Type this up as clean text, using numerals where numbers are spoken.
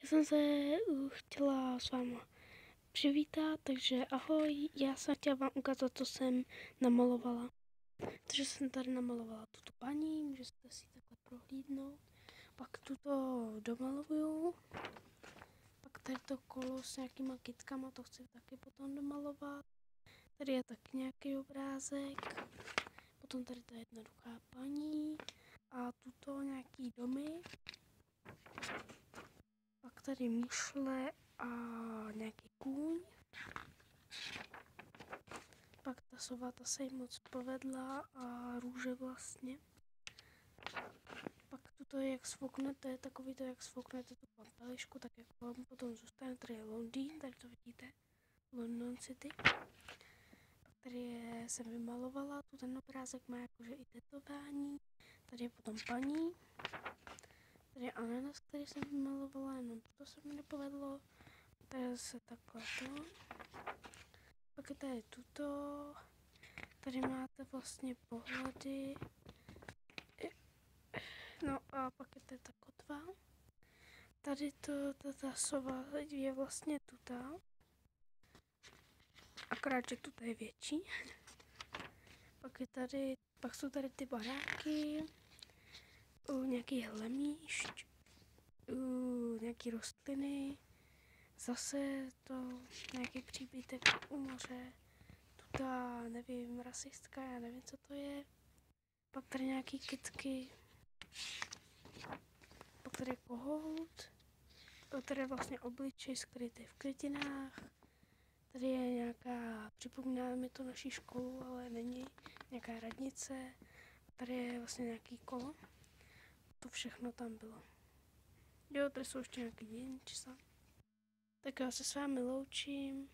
Já jsem se chtěla s váma přivítat, takže ahoj, já jsem chtěla vám ukázat, co jsem namalovala. Takže jsem tady namalovala tuto paní, můžete si takhle prohlídnout. Pak tuto domaluju. Pak tady to kolo s nějakýma kytkama, to chci taky potom domalovat. Tady je taky nějaký obrázek. Potom tady ta jednoduchá paní. A tuto nějaký domy. Pak tady mušle a nějaký kůň. Pak ta sova, ta se jí moc povedla a růže vlastně. Pak tuto jak sfouknete, takový to jak sfouknete tu pampelišku, tak jak vám potom zůstane, tady je Londýn, tady to vidíte, London City. Pak tady jsem vymalovala, tu ten obrázek má jakože i tetování, tady je potom paní. Tady je ananas, který jsem vymalovala, jenom to se mi nepovedlo. Tady se takhle to. Pak je tady tuto. Tady máte vlastně pohledy. No a pak je tady ta kotva. Tady ta sova je vlastně tutá. Akorát, že tuta je větší. Pak jsou tady ty baráky. Nějaký hlemíšť. Nějaký rostliny. Zase to nějaký příbytek u moře. Tuta, nevím, rasistka, já nevím, co to je. Pak tady nějaký kytky. Pak tady je kohout. Tady je vlastně obličej skrytý v květinách. Tady je nějaká, připomíná mi to naší školu, ale není. Nějaká radnice. Tady je vlastně nějaký kolo. To všechno tam bylo. Jo, tady jsou ještě nějaký jinčsa. Tak já se s vámi loučím.